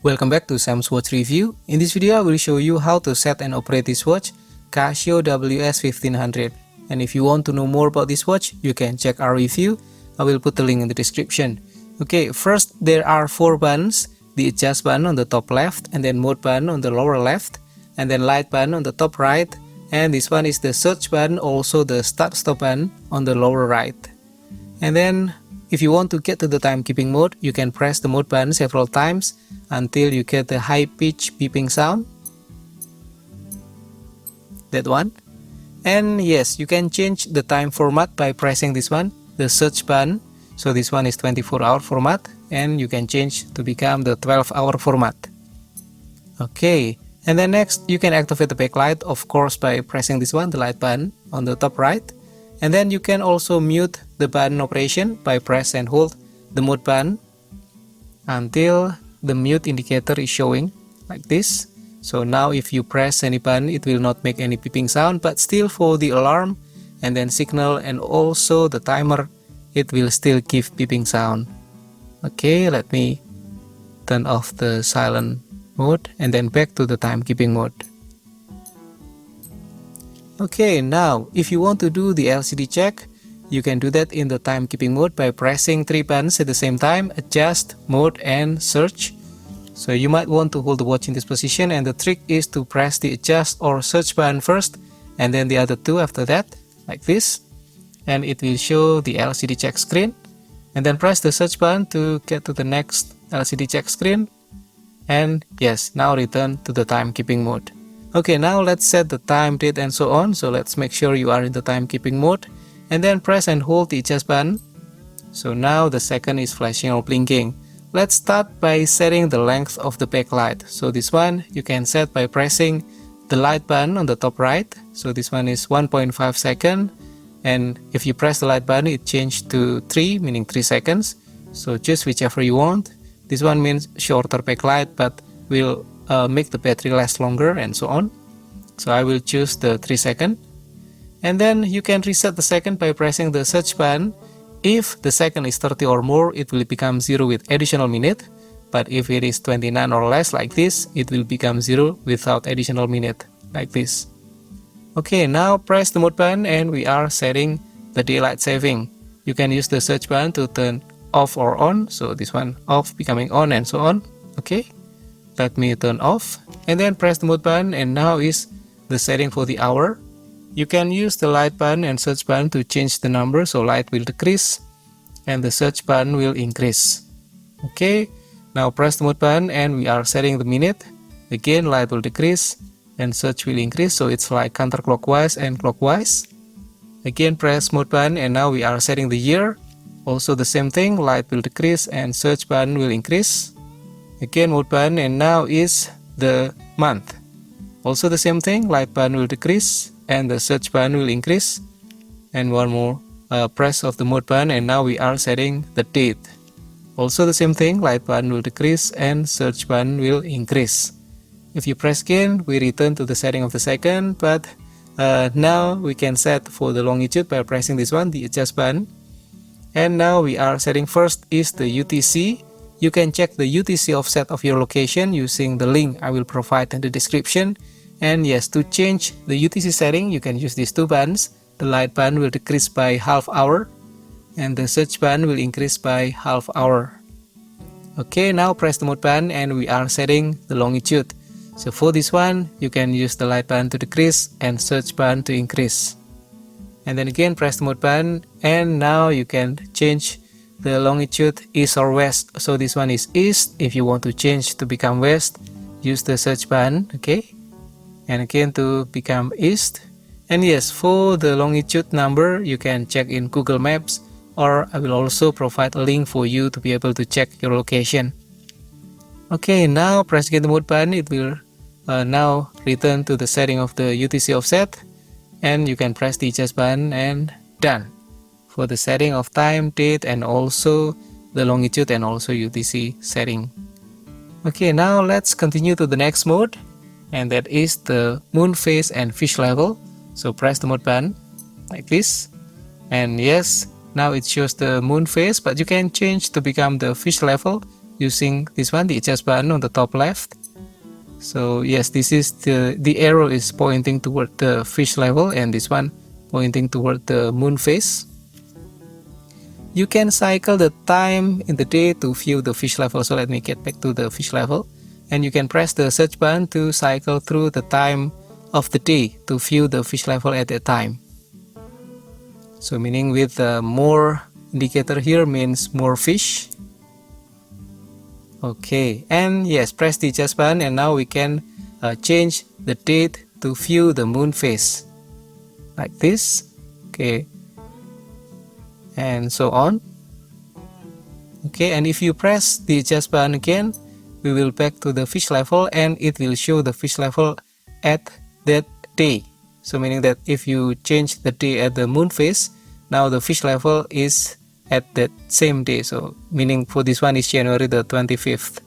Welcome back to Sam's Watch Review. In this video, I will show you how to set and operate this watch, Casio WS-1500. And if you want to know more about this watch, you can check our review. I will put the link in the description. Okay, first there are 4 buttons, the adjust button on the top left, and then mode button on the lower left, and then light button on the top right, and this one is the search button, also the start stop button on the lower right. And then if you want to get to the timekeeping mode, you can press the mode button several times until you get the high-pitched beeping sound. That one. And yes, you can change the time format by pressing this one, the search button. So this one is 24-hour format, and you can change to become the 12-hour format. Okay, and then next you can activate the backlight, of course, by pressing this one, the light button on the top right. And then you can also mute the button operation by press and hold the mode button until the mute indicator is showing like this. So now if you press any button, it will not make any beeping sound, but still for the alarm and then signal and also the timer, it will still give beeping sound. Okay, let me turn off the silent mode and then back to the timekeeping mode. Okay, now if you want to do the LCD check, you can do that in the timekeeping mode by pressing 3 buttons at the same time, adjust, mode, and search. So you might want to hold the watch in this position, and the trick is to press the adjust or search button first and then the other 2 after that, like this, and it will show the LCD check screen. And then press the search button to get to the next LCD check screen, and yes, now return to the timekeeping mode. Okay, now let's set the time, date, and so on. So let's make sure you are in the timekeeping mode, and then press and hold the adjust button. So now the second is flashing or blinking. Let's start by setting the length of the backlight. So this one you can set by pressing the light button on the top right. So this one is 1.5 seconds, and if you press the light button, it changed to 3, meaning 3 seconds. So choose whichever you want. This one means shorter backlight, but will make the battery last longer and so on. So I will choose the 3 second. And then you can reset the second by pressing the search button. If the second is 30 or more, it will become 0 with additional minute. But if it is 29 or less like this, it will become 0 without additional minute, like this. Okay, now press the mode button and we are setting the daylight saving. You can use the search button to turn off or on. So this one off becoming on and so on. Okay, let me turn off and then press the mode button, and now is the setting for the hour. You can use the light button and search button to change the number, so light will decrease and the search button will increase. Okay, now press the mode button and we are setting the minute. Again, light will decrease and search will increase, so it's like counterclockwise and clockwise. Again, press mode button and now we are setting the year. Also the same thing, light will decrease and search button will increase. Again, mode button and now is the month. Also the same thing, light button will decrease and the search button will increase. And one more press of the mode button and now we are setting the date. Also the same thing, light button will decrease and search button will increase. If you press again, we return to the setting of the second, but now we can set for the longitude by pressing this one, the adjust button. And now we are setting first is the UTC. You can check the UTC offset of your location using the link I will provide in the description. And yes, to change the UTC setting, you can use these 2 buttons. The light button will decrease by half hour and the search button will increase by half hour. Okay, now press the mode button and we are setting the longitude. So for this one, you can use the light button to decrease and search button to increase. And then again, press the mode button and now you can change the longitude east or west. So this one is east. If you want to change to become west, use the search button. Okay, and again to become east. And yes, for the longitude number, you can check in Google Maps, or I will also provide a link for you to be able to check your location. Okay, now press again the mode button. It will now return to the setting of the UTC offset, and you can press the adjust button and done for the setting of time, date, and also the longitude and also UTC setting. Okay, now let's continue to the next mode, and that is the moon phase and fish level. So press the mode button like this, and yes, now it shows the moon phase, but you can change to become the fish level using this one, the adjust button on the top left. So yes, this is the arrow is pointing toward the fish level, and this one pointing toward the moon phase. You can cycle the time in the day to view the fish level. So let me get back to the fish level, and you can press the search button to cycle through the time of the day to view the fish level at that time. So meaning with the more indicator here means more fish. Okay, and yes, press the adjust button, and now we can change the date to view the moon phase like this. Okay, and so on. Okay, and if you press the adjust button again, we will back to the fish level, and it will show the fish level at that day. So meaning that if you change the day at the moon phase, now the fish level is at that same day. So meaning for this one is January the 25th,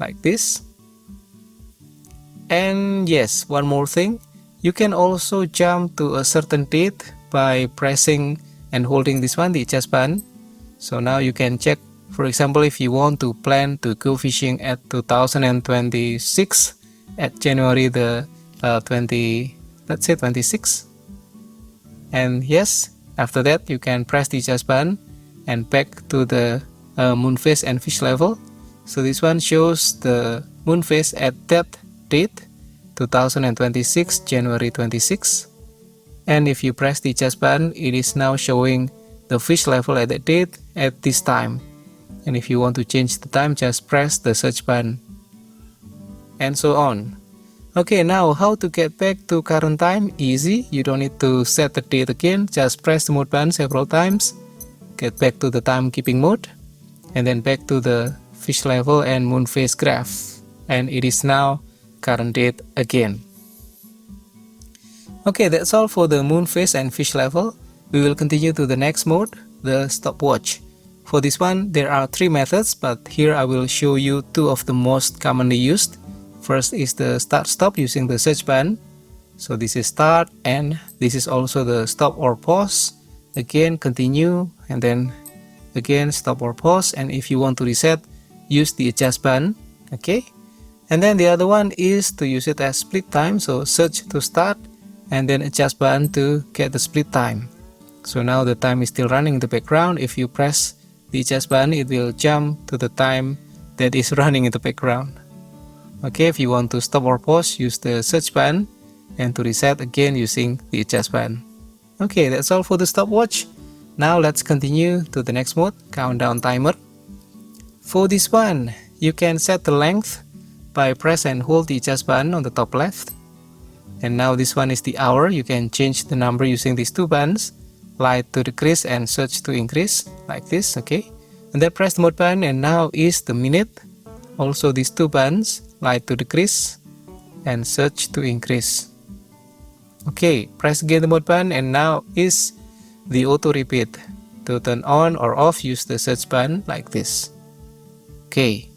like this. And yes, one more thing, you can also jump to a certain date by pressing and holding this one, the adjust button. So now you can check, for example, if you want to plan to go fishing at 2026 at January the 26th. And yes, after that you can press the adjust button and back to the moon phase and fish level. So this one shows the moon phase at that date, 2026 January 26. And if you press the adjust button, it is now showing the fish level at that date at this time. And if you want to change the time, just press the search button, and so on. Okay, now how to get back to current time? Easy, you don't need to set the date again, just press the mode button several times, get back to the timekeeping mode, and then back to the fish level and moon phase graph, and it is now current date again. Okay, that's all for the moon phase and fish level. We will continue to the next mode, the stopwatch. For this one, there are 3 methods, but here I will show you 2 of the most commonly used. First is the start-stop using the search button. So this is start, and this is also the stop or pause. Again, continue, and then again stop or pause. And if you want to reset, use the adjust button. Okay, and then the other one is to use it as split time. So search to start, and then adjust button to get the split time. So now the time is still running in the background. If you press the adjust button, it will jump to the time that is running in the background. Okay, if you want to stop or pause, use the search button, and to reset again using the adjust button. Okay, that's all for the stopwatch. Now let's continue to the next mode, countdown timer. For this one, you can set the length by press and hold the adjust button on the top left. And now this one is the hour. You can change the number using these 2 buttons, light to decrease and search to increase, like this. Okay, and then press the mode button, and now is the minute. Also these 2 buttons, light to decrease and search to increase. Okay, press again the mode button, and now is the auto repeat. To turn on or off, use the search button like this. Okay,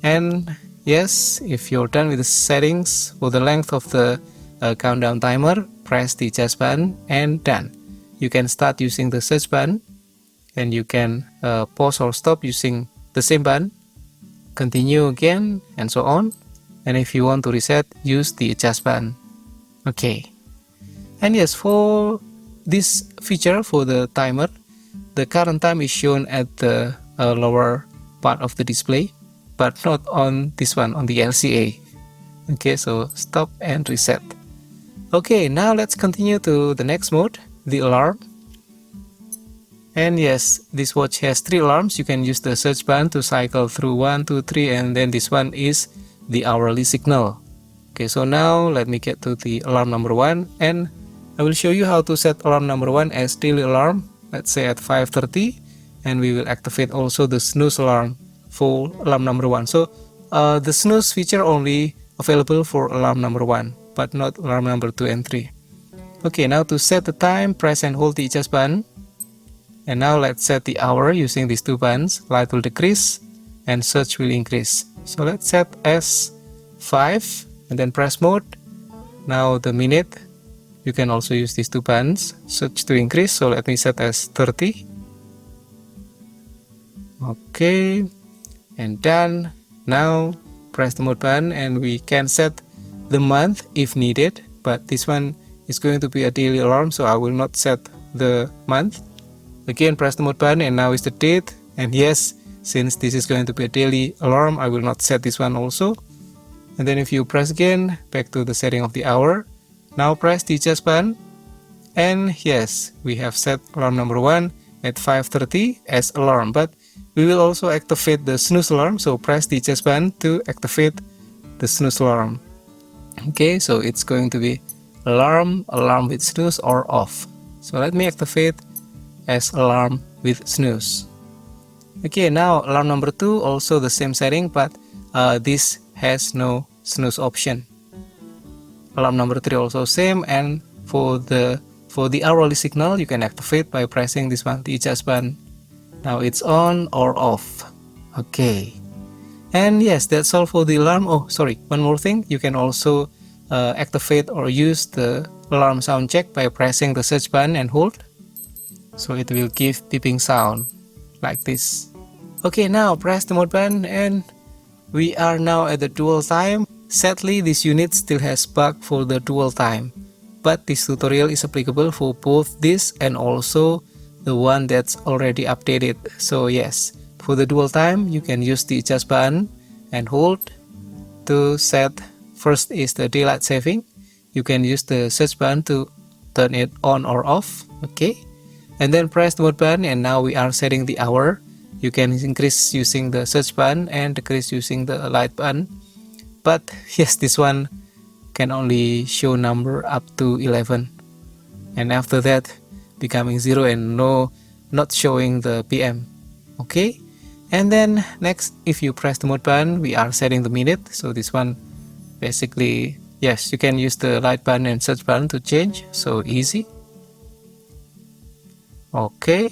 and yes, if you're done with the settings for the length of the countdown timer, press the adjust button, and done. You can start using the search button, and you can pause or stop using the same button, continue again, and so on. And if you want to reset, use the adjust button. Okay, and yes, for this feature, for the timer, the current time is shown at the lower part of the display, but not on this one, on the LCA. Okay, so stop and reset. Okay, now let's continue to the next mode, the alarm. And yes, this watch has 3 alarms. You can use the search button to cycle through 1, 2, 3, and then this one is the hourly signal. Okay, so now let me get to the alarm number 1, and I will show you how to set alarm number 1 as daily alarm, let's say at 5:30, and we will activate also the snooze alarm for alarm number 1. So the snooze feature only available for alarm number 1, but not alarm number 2 and 3. Okay, now to set the time, press and hold the adjust button. And now let's set the hour using these 2 buttons, light will decrease and search will increase. So let's set as 5 and then press mode. Now the minute, you can also use these 2 buttons, search to increase. So let me set as 30. Okay, and done. Now press the mode button and we can set the month if needed, but this one is going to be a daily alarm, so I will not set the month. Again, press the mode button and now is the date, and yes, since this is going to be a daily alarm, I will not set this one also. And then if you press again, back to the setting of the hour. Now press the adjust button, and yes, we have set alarm number 1 at 5:30 as alarm, but we will also activate the snooze alarm, so press the adjust button to activate the snooze alarm. Okay, so it's going to be alarm, alarm with snooze or off. So let me activate as alarm with snooze. Okay, now alarm number 2, also the same setting, but this has no snooze option. Alarm number 3 also same, and for the hourly signal you can activate by pressing this one, the adjust button. Now it's on or off. Okay, and yes, that's all for the alarm. Oh sorry, one more thing, you can also activate or use the alarm sound check by pressing the search button and hold, so it will give beeping sound like this. Okay, now press the mode button and we are now at the dual time. Sadly, this unit still has bug for the dual time, but this tutorial is applicable for both this and also the one that's already updated. So yes, for the dual time you can use the adjust button and hold to set. First is the daylight saving. You can use the search button to turn it on or off. Okay, and then press the mode button and now we are setting the hour. You can increase using the search button and decrease using the light button, but yes, this one can only show number up to 11, and after that becoming 0 and not showing the PM. Okay, and then next, if you press the mode button, we are setting the minute. So this one basically, yes, you can use the light button and search button to change, so easy. Okay,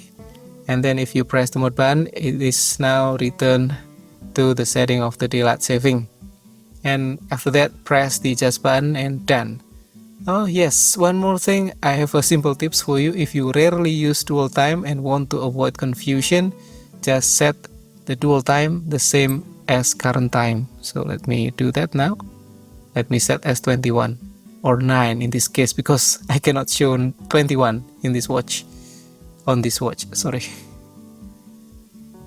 and then if you press the mode button, it is now returned to the setting of the daylight saving, and after that press the adjust button and done. Oh yes, one more thing, I have a simple tips for you. If you rarely use dual time and want to avoid confusion, just set the dual time the same as current time. So let me do that now. Let me set as 21 or 9 in this case, because I cannot show 21 in this watch, on this watch, sorry.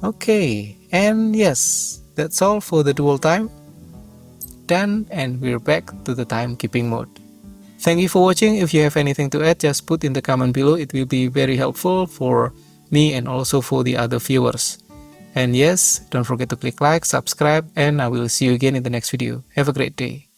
Okay, and yes, that's all for the dual time. Done, and we're back to the timekeeping mode. Thank you for watching. If you have anything to add, just put in the comment below. It will be very helpful for me and also for the other viewers. And yes, don't forget to click like, subscribe, and I will see you again in the next video. Have a great day.